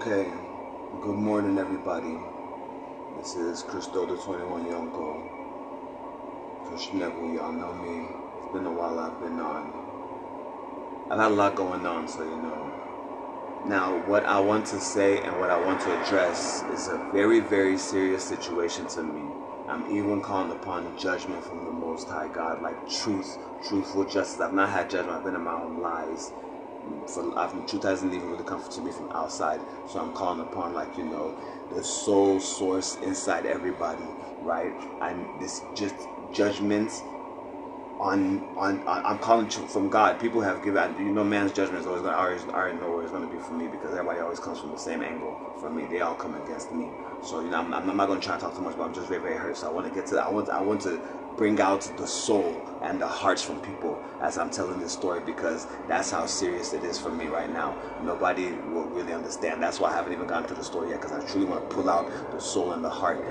Okay, good morning everybody. This is Christo the 21 Young Girl. Chris Neville, y'all know me. It's been a while I've been on. I've had a lot going on, so you know. Now, what I want to say and what I want to address is a very, very serious situation to me. I'm even calling upon judgment from the Most High God, like truthful justice. I've not had judgment, I've been in my own lies. Truth hasn't even really come to me from outside, so I'm calling upon, like, you know, the soul source inside everybody, right? And this just judgments I'm calling from God. People have given, you know, man's judgment is always going to, I already know where it's going to be for me, because everybody always comes from the same angle from me. They all come against me. So, you know, I'm not going to try to talk too much, but I'm just very, very hurt. So I want to get to that. I want to bring out the soul and the hearts from people as I'm telling this story, because that's how serious it is for me right now. Nobody will really understand. That's why I haven't even gotten to the story yet, because I truly want to pull out the soul and the heart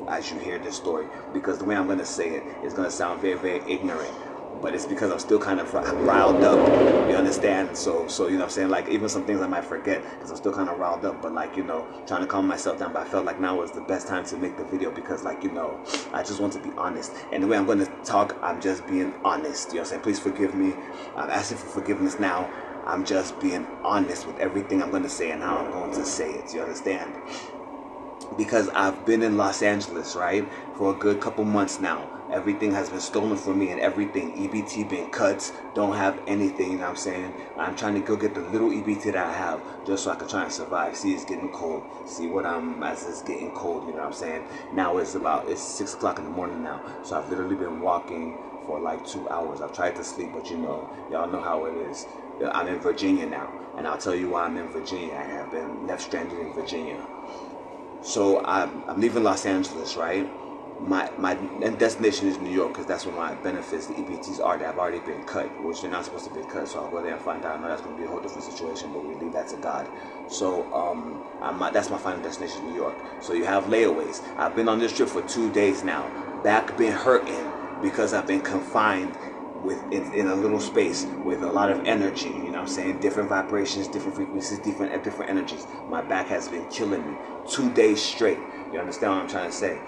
as you hear this story, because the way I'm going to say it is going to sound very, very ignorant. But it's because I'm still kind of riled up, you understand? So you know what I'm saying? Like, even some things I might forget because I'm still kind of riled up, but, like, you know, trying to calm myself down. But I felt like now was the best time to make the video, because, like, you know, I just want to be honest. And the way I'm going to talk, I'm just being honest. You know what I'm saying? Please forgive me. I'm asking for forgiveness now. I'm just being honest with everything I'm going to say and how I'm going to say it. You understand? Because I've been in Los Angeles, right, for a good couple months now. Everything has been stolen from me, and everything, EBT been cut, don't have anything, you know what I'm saying? I'm trying to go get the little EBT that I have, just so I can try and survive. See, it's getting cold. See what as it's getting cold, you know what I'm saying? Now it's 6 o'clock in the morning now, so I've literally been walking for like 2 hours. I've tried to sleep, but you know, y'all know how it is. I'm in Virginia now, and I'll tell you why I'm in Virginia. I have been left stranded in Virginia. So I'm leaving Los Angeles, right? My destination is New York, because that's where my benefits, the EBTs are that have already been cut, which they're not supposed to be cut. So I'll go there and find out. I know that's going to be a whole different situation, but we leave that to God. So that's my final destination, New York. So you have layaways. I've been on this trip for 2 days now. Back been hurting because I've been confined in a little space with a lot of energy, you know what I'm saying? Different vibrations, different frequencies, different energies. My back has been killing me 2 days straight. You understand what I'm trying to say?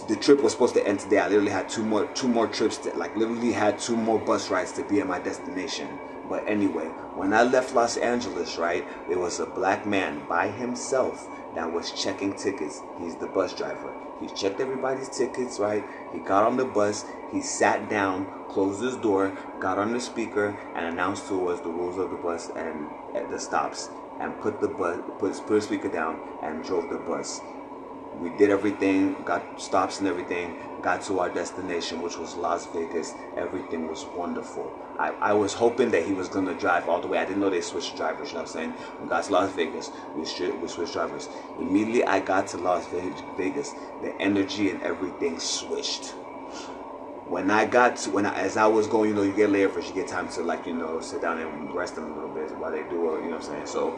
The trip was supposed to end today. I literally had two more trips, literally had 2 more bus rides to be at my destination. But anyway, when I left Los Angeles, right, there was a black man by himself that was checking tickets. He's the bus driver. He checked everybody's tickets, right? He got on the bus, he sat down, closed his door, got on the speaker, and announced to us the rules of the bus and at the stops, and put the speaker down and drove the bus. We did everything, got stops and everything, got to our destination, which was Las Vegas. Everything was wonderful. I was hoping that he was going to drive all the way. I didn't know they switched drivers, you know what I'm saying? We got to Las Vegas, we switched drivers. Immediately I got to Las Vegas, the energy and everything switched. As I was going, you know, you get layovers, you get time to, like, you know, sit down and rest them a little bit while they do it, you know what I'm saying? So,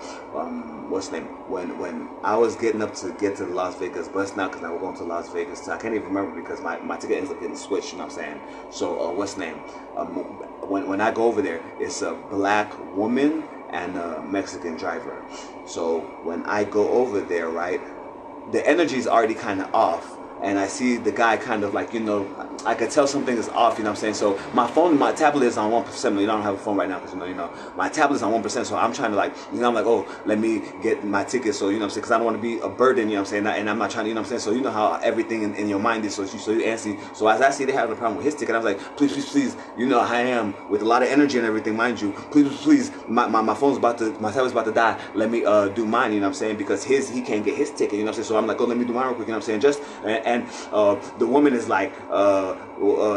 what's the name? When I was getting up to get to the Las Vegas bus now, because now we're going to Las Vegas, so I can't even remember because my ticket ends up getting switched, you know what I'm saying? So, what's the name? When I go over there, it's a black woman and a Mexican driver. So, when I go over there, right, the energy is already kind of off. And I see the guy kind of, like, you know, I could tell something is off, you know what I'm saying? So my tablet is on 1%. You know, I don't have a phone right now because, you know, my tablet is on 1%. So I'm trying to, like, you know, I'm like, oh, let me get my ticket. So, you know what I'm saying? Because I don't want to be a burden, you know what I'm saying? And I'm not trying to, you know what I'm saying? So you know how everything in your mind is. So you answer. So as I see they have a problem with his ticket, I was like, please, you know, I am with a lot of energy and everything, mind you. Please, my tablet's about to die. Let me do mine, you know what I'm saying? Because he can't get his ticket, you know what I'm saying? So I'm like, oh, let me do mine real quick, you know what I'm saying? And the woman is like,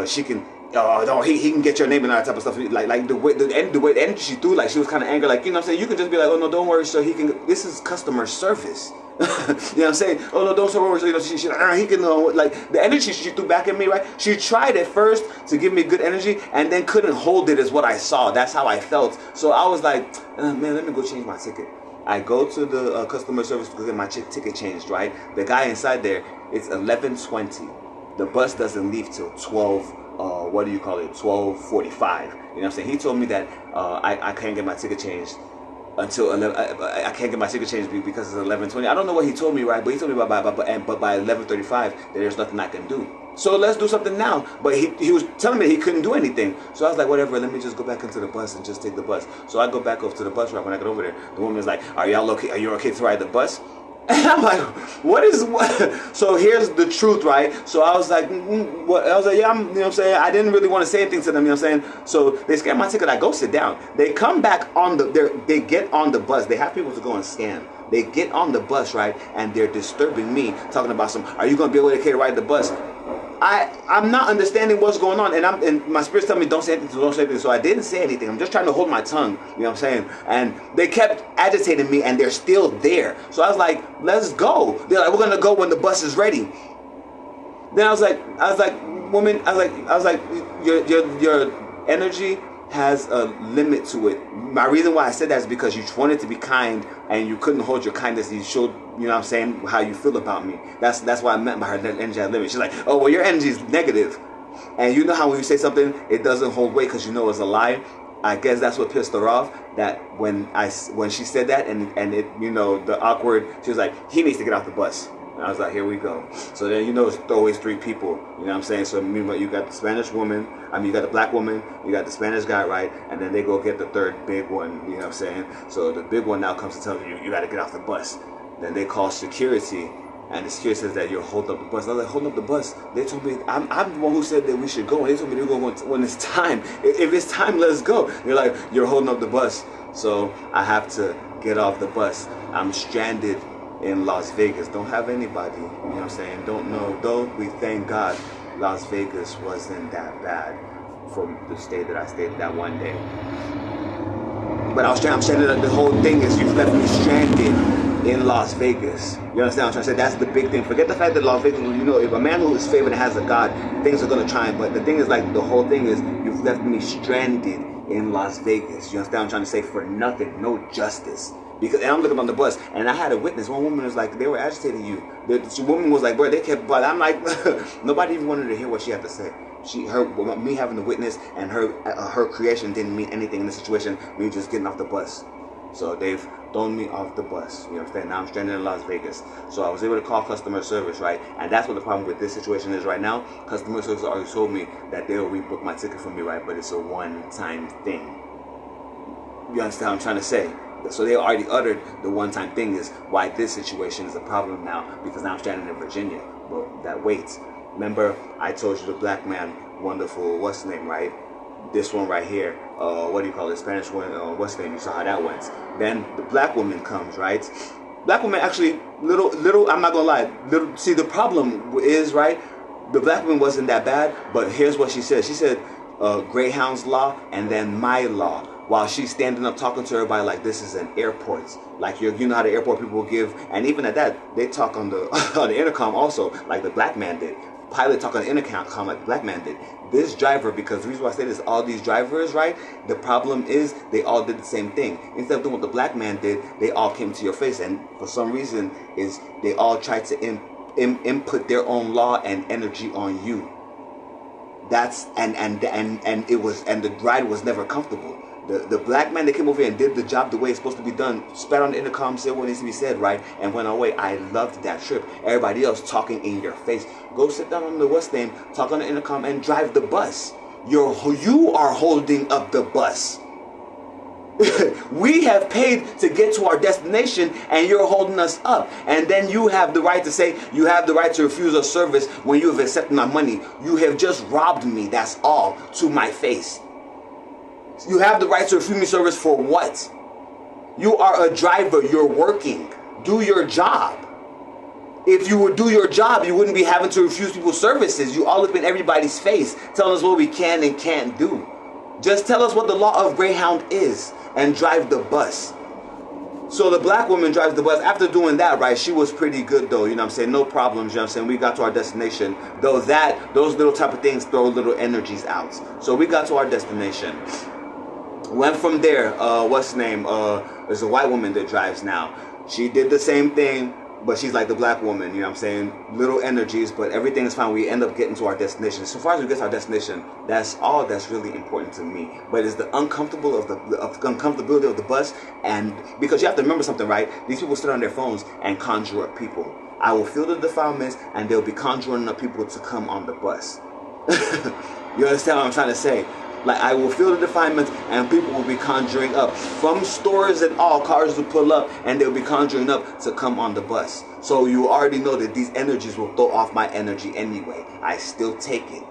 she can, no, he can get your name and all that type of stuff. Like the way the energy she threw, like she was kind of angry, like, you know what I'm saying? You can just be like, oh no, don't worry, sir. He can. This is customer service. You know what I'm saying? Oh no, don't worry, sir. You know, he can. Like the energy she threw back at me, right? She tried at first to give me good energy, and then couldn't hold it. Is what I saw. That's how I felt. So I was like, man, let me go change my ticket. I go to the customer service to get my ticket changed, right? The guy inside there, it's 11:20. The bus doesn't leave till 12:45. You know what I'm saying? He told me that I can't get my ticket changed until 11. I can't get my ticket changed because it's 11:20. I don't know what he told me, right? But he told me by 11:35 that there's nothing I can do. So let's do something now. But he was telling me he couldn't do anything. So I was like, whatever, let me just go back into the bus and just take the bus. So I go back up to the bus route. When I get over there, the woman is like, are y'all okay? Are you okay to ride the bus? And I'm like, what? So here's the truth, right? So I was like, what? I was like, yeah, you know what I'm saying? I didn't really want to say anything to them, you know what I'm saying? So they scan my ticket. I go sit down. They come back on they get on the bus. They have people to go and scan. They get on the bus, right? And they're disturbing me, talking about are you going to be okay to ride the bus? I'm not understanding what's going on, and my spirit's telling me don't say anything, don't say anything. So I didn't say anything. I'm just trying to hold my tongue, you know what I'm saying? And they kept agitating me, and they're still there. So I was like, let's go. They're like, we're gonna go when the bus is ready. Then I was like, woman, I was like, your energy has a limit to it. My reason why I said that is because you wanted to be kind and you couldn't hold your kindness. You showed, you know what I'm saying, how you feel about me. That's what I meant by her energy had a limit. She's like, oh, well, your energy is negative. And you know how when you say something, it doesn't hold weight because you know it's a lie. I guess that's what pissed her off. That when she said that and it, you know, the awkward, she was like, he needs to get off the bus. And I was like, here we go. So then, you know, it's always three people. You know what I'm saying? So meanwhile, you got the Spanish woman. You got the black woman. You got the Spanish guy, right? And then they go get the third big one. You know what I'm saying? So the big one now comes to tell you got to get off the bus. Then they call security. And the security says that you're holding up the bus. I was like, holding up the bus? They told me, I'm the one who said that we should go. And they told me they're going when it's time. If it's time, let's go. They're like, you're holding up the bus. So I have to get off the bus. I'm stranded in Las Vegas. Don't have anybody, you know what I'm saying? Don't know. Though we thank God Las Vegas wasn't that bad from the stay that I stayed that one day. But I'm stranded. The whole thing is you've left me stranded in Las Vegas. You understand what I'm trying to say? That's the big thing. Forget the fact that Las Vegas, you know, if a man who is favored and has a God, things are going to try. But the thing is, like, the whole thing is you've left me stranded in Las Vegas. You understand what I'm trying to say? For nothing. No justice. Because, and I'm looking on the bus, and I had a witness. One woman was like, they were agitating you. The woman was like, bro, they kept, but I'm like, nobody even wanted to hear what she had to say. Me having the witness and her creation didn't mean anything in this situation. Me just getting off the bus. So they've thrown me off the bus. You understand? Now I'm stranded in Las Vegas. So I was able to call customer service, right? And that's what the problem with this situation is right now. Customer service already told me that they'll rebook my ticket for me, right? But it's a one-time thing. You understand what I'm trying to say? So they already uttered the one-time thing is why this situation is a problem now, because now I'm stranded in Virginia. But that waits. Remember, I told you the black man, wonderful, what's his name, right? This one right here, what do you call it? Spanish one, what's his name? You saw how that went. Then the black woman comes, right? Black woman actually, little, I'm not gonna lie, see the problem is, right? The black woman wasn't that bad, but here's what she said. She said, Greyhound's law and then my law. While she's standing up talking to everybody like this is an airport. Like you know how the airport people will give, and even at that, they talk on the on the intercom also, like the black man did. Pilot talk on the intercom like the black man did. This driver, because the reason why I say this, all these drivers, right? The problem is they all did the same thing. Instead of doing what the black man did, they all came to your face, and for some reason, is they all tried to input their own law and energy on you. That's and it was, and the ride was never comfortable. The black man that came over here and did the job the way it's supposed to be done, spat on the intercom, said what needs to be said, right, and went away. I loved that trip. Everybody else talking in your face. Go sit down on the what's name, talk on the intercom, and drive the bus. You are holding up the bus. We have paid to get to our destination, and you're holding us up. And then you have the right to say, you have the right to refuse a service when you have accepted my money. You have just robbed me, that's all, to my face. You have the right to refuse me service for what? You are a driver. You're working. Do your job. If you would do your job, you wouldn't be having to refuse people's services. You all up in everybody's face telling us what we can and can't do. Just tell us what the law of Greyhound is and drive the bus. So the black woman drives the bus. After doing that, right, she was pretty good though, you know what I'm saying? No problems, you know what I'm saying? We got to our destination. Though those little type of things throw little energies out. So we got to our destination. Went from there, what's the name? There's a white woman that drives now. She did the same thing. but she's like the black woman, you know what I'm saying? Little energies, but everything is fine. We end up getting to our destination. So far as we get to our destination, that's all that's really important to me. But it's the uncomfortability of the bus, and because you have to remember something, right? These people sit on their phones and conjure up people. I will feel the defilements, and they'll be conjuring up people to come on the bus. You understand what I'm trying to say? Like, I will feel the defilements, and people will be conjuring up from stores and all. Cars will pull up and they'll be conjuring up to come on the bus. So you already know that these energies will throw off my energy anyway. I still take it.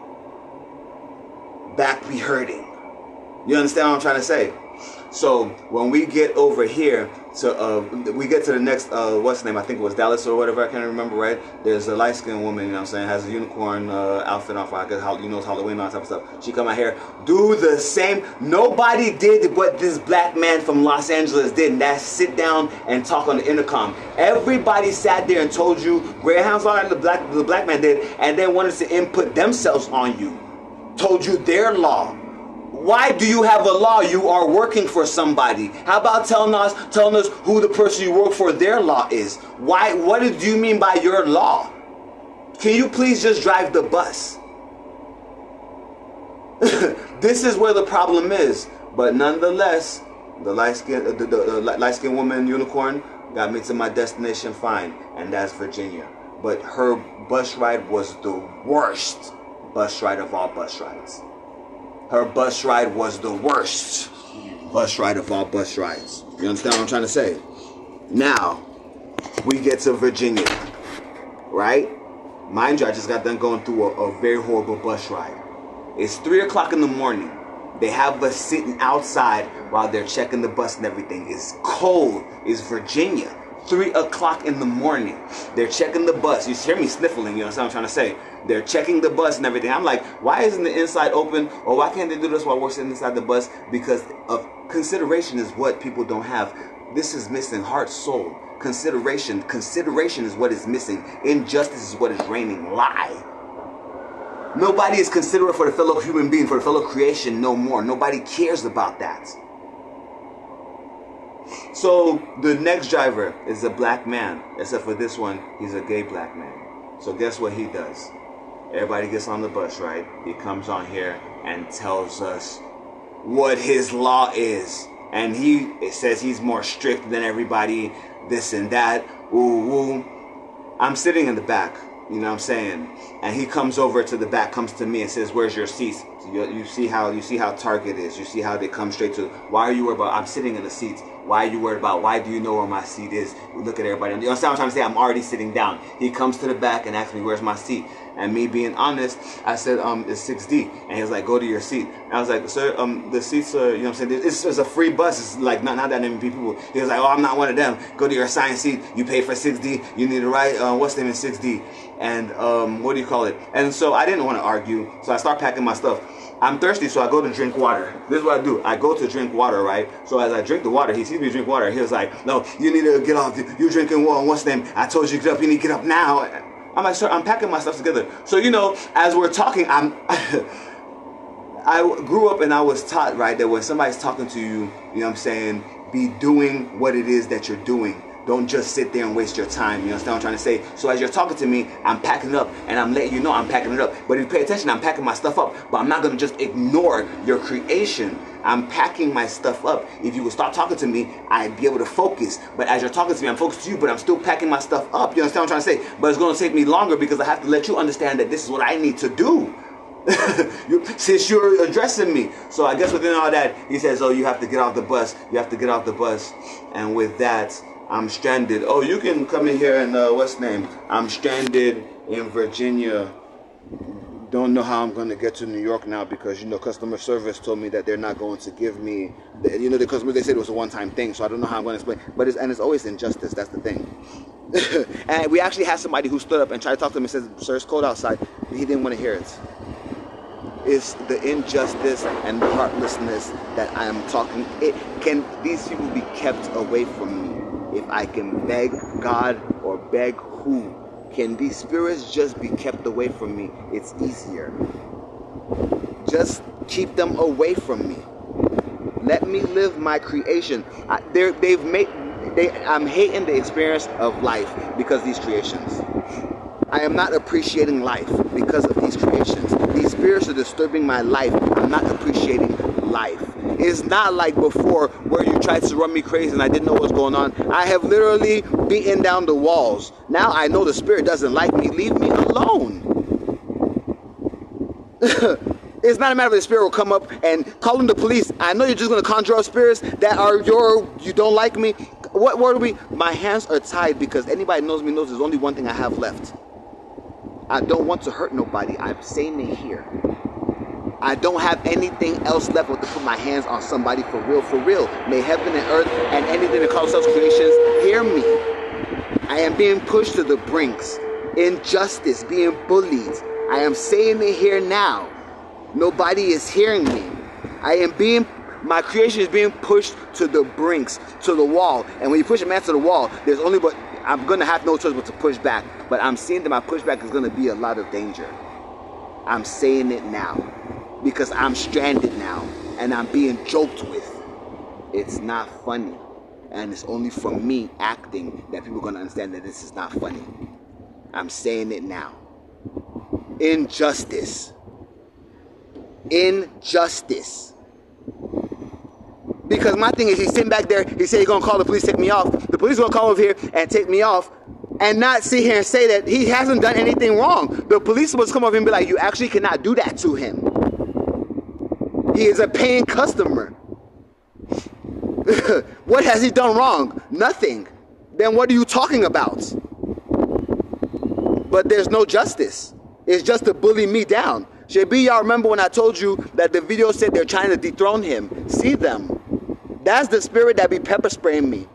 Back be hurting. You understand what I'm trying to say? So when we get over here to we get to the next what's the name? I think it was Dallas or whatever, I can't remember, right? There's a light-skinned woman, you know what I'm saying, has a unicorn outfit on, I guess, you know, it's Halloween and all that type of stuff. She come out here, do the same. Nobody did what this black man from Los Angeles did, and that's sit down and talk on the intercom. Everybody sat there and told you Graham's law the black man did, and then wanted to input themselves on you. Told you their law. Why do you have a law? You are working for somebody. How about telling us who the person you work for, their law is? Why? What do you mean by your law? Can you please just drive the bus? This is where the problem is. But nonetheless, the light-skinned woman unicorn got me to my destination fine, and that's Virginia. But her bus ride was the worst bus ride of all bus rides. Her bus ride was the worst bus ride of all bus rides. You understand what I'm trying to say? Now, we get to Virginia, right? Mind you, I just got done going through a very horrible bus ride. It's 3 o'clock in the morning. They have us sitting outside while they're checking the bus and everything. It's cold. It's Virginia. 3 o'clock in the morning. They're checking the bus. You hear me sniffling, you know what I'm trying to say? They're checking the bus and everything. I'm like, why isn't the inside open? Or why can't they do this while we're sitting inside the bus? Because of consideration is what people don't have. This is missing. Heart, soul. Consideration. Consideration is what is missing. Injustice is what is reigning. Lie. Nobody is considerate for the fellow human being, for the fellow creation no more. Nobody cares about that. So the next driver is a black man, except for this one, he's a gay black man. So guess what he does? Everybody gets on the bus, right? He comes on here and tells us what his law is. And it says he's more strict than everybody, this and that, woo woo. I'm sitting in the back, you know what I'm saying? And he comes over to the back, comes to me and says, where's your seats? So you see how Target is. You see how they come straight to, why are you worried about, I'm sitting in the seats. Why are you worried about, why do you know where my seat is? Look at everybody. You understand what I'm trying to say? I'm already sitting down. He comes to the back and asks me, where's my seat? And me being honest, I said, it's 6D. And he was like, go to your seat. And I was like, sir, the seats are, you know what I'm saying? It's a free bus. It's like not that many people. He was like, oh, I'm not one of them. Go to your assigned seat. You pay for 6D. You need to write, what's the name in 6D? And what do you call it? And so I didn't want to argue. So I start packing my stuff. I'm thirsty, so I go to drink water. This is what I do. I go to drink water, right? So as I drink the water, he sees me drink water. He was like, no, you need to get off. You're drinking water. What's the name? I told you to get up. You need to get up now. I'm like, sir, I'm packing my stuff together. So, you know, as we're talking, I grew up and I was taught, right, that when somebody's talking to you, you know what I'm saying, be doing what it is that you're doing. Don't just sit there and waste your time. You understand what I'm trying to say? So as you're talking to me, I'm packing it up and I'm letting you know I'm packing it up. But if you pay attention, I'm packing my stuff up. But I'm not going to just ignore your creation. I'm packing my stuff up. If you would stop talking to me, I'd be able to focus. But as you're talking to me, I'm focused to you, but I'm still packing my stuff up. You understand what I'm trying to say? But it's going to take me longer because I have to let you understand that this is what I need to do. Since you're addressing me. So I guess within all that, he says, oh, you have to get off the bus. You have to get off the bus. And with that, I'm stranded. Oh, you can come in here and what's the name? I'm stranded in Virginia. Don't know how I'm going to get to New York now because, you know, customer service told me that they're not going to give me, the customer, they said it was a one-time thing, so I don't know how I'm going to explain. But it's always injustice. That's the thing. And we actually had somebody who stood up and tried to talk to him and said, sir, it's cold outside. He didn't want to hear it. It's the injustice and the heartlessness that I am talking. Can these people be kept away from me? If I can beg God or beg who, can these spirits just be kept away from me? It's easier. Just keep them away from me. Let me live my creation. I'm hating the experience of life because of these creations. I am not appreciating life because of these creations. These spirits are disturbing my life. I'm not appreciating life. It's not like before where you tried to run me crazy and I didn't know what's going on. I have literally beaten down the walls. Now I know the spirit doesn't like me. Leave me alone. It's not a matter of the spirit will come up and calling the police. I know you're just going to conjure up spirits that are you don't like me. What word are we? My hands are tied because anybody knows me knows there's only one thing I have left. I don't want to hurt nobody. I'm saying it here. I don't have anything else left but to put my hands on somebody for real, for real. May heaven and earth and anything that calls themselves creations hear me. I am being pushed to the brinks. Injustice, being bullied. I am saying it here now. Nobody is hearing me. My creation is being pushed to the brinks, to the wall. And when you push a man to the wall, there's only but I'm gonna have no choice but to push back. But I'm seeing that my pushback is gonna be a lot of danger. I'm saying it now because I'm stranded now and I'm being joked with. It's not funny. And it's only from me acting that people are gonna understand that this is not funny. I'm saying it now. Injustice. Injustice. Because my thing is, he's sitting back there, he said he's going to call the police, take me off. The police going to come over here and take me off and not sit here and say that he hasn't done anything wrong. The police must come over and be like, you actually cannot do that to him. He is a paying customer. What has he done wrong? Nothing. Then what are you talking about? But there's no justice. It's just to bully me down. Shabi, y'all remember when I told you that the video said they're trying to dethrone him? See them. That's the spirit that be pepper spraying me.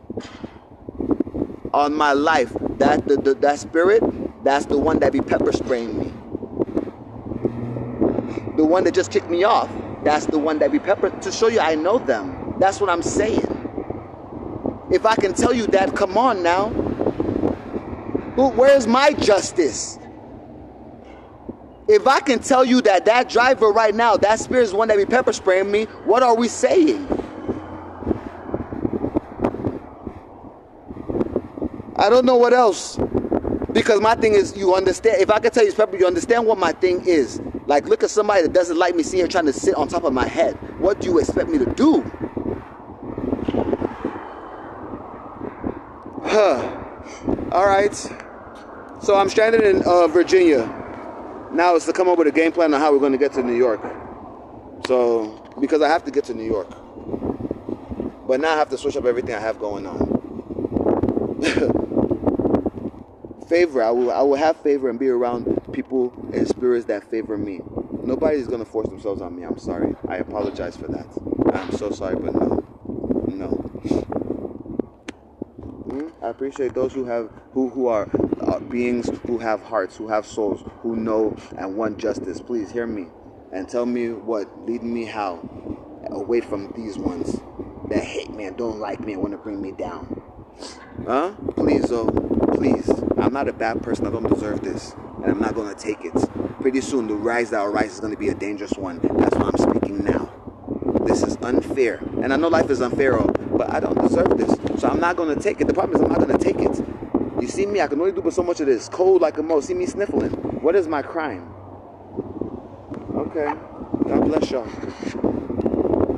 On my life. That spirit, that's the one that be pepper spraying me. The one that just kicked me off, that's the one that be pepper, to show you I know them. That's what I'm saying. If I can tell you that, come on now. Where's my justice? If I can tell you that that driver right now, that spirit is the one that be pepper spraying me, what are we saying? I don't know what else. Because my thing is, you understand, if I can tell you it's pepper, you understand what my thing is. Like, look at somebody that doesn't like me sitting here trying to sit on top of my head. What do you expect me to do? All right. So I'm stranded in Virginia. Now it's to come up with a game plan on how we're going to get to New York. So, because I have to get to New York. But now I have to switch up everything I have going on. Favor, I will have favor and be around people and spirits that favor me. Nobody's going to force themselves on me. I'm sorry. I apologize for that. I'm so sorry, but no. I appreciate those who are beings who have hearts, who have souls, who know and want justice. Please hear me and tell me what, lead me how, away from these ones that hate me and don't like me and want to bring me down. Please, please. I'm not a bad person. I don't deserve this, and I'm not going to take it. Pretty soon, the rise that will rise is going to be a dangerous one. That's why I'm speaking now. This is unfair, and I know life is unfair, but I don't deserve this, so I'm not going to take it. The problem is I'm not going to take it. You see me, I can only do but so much of this. Cold like a mouse. See me sniffling. What is my crime? Okay. God bless y'all.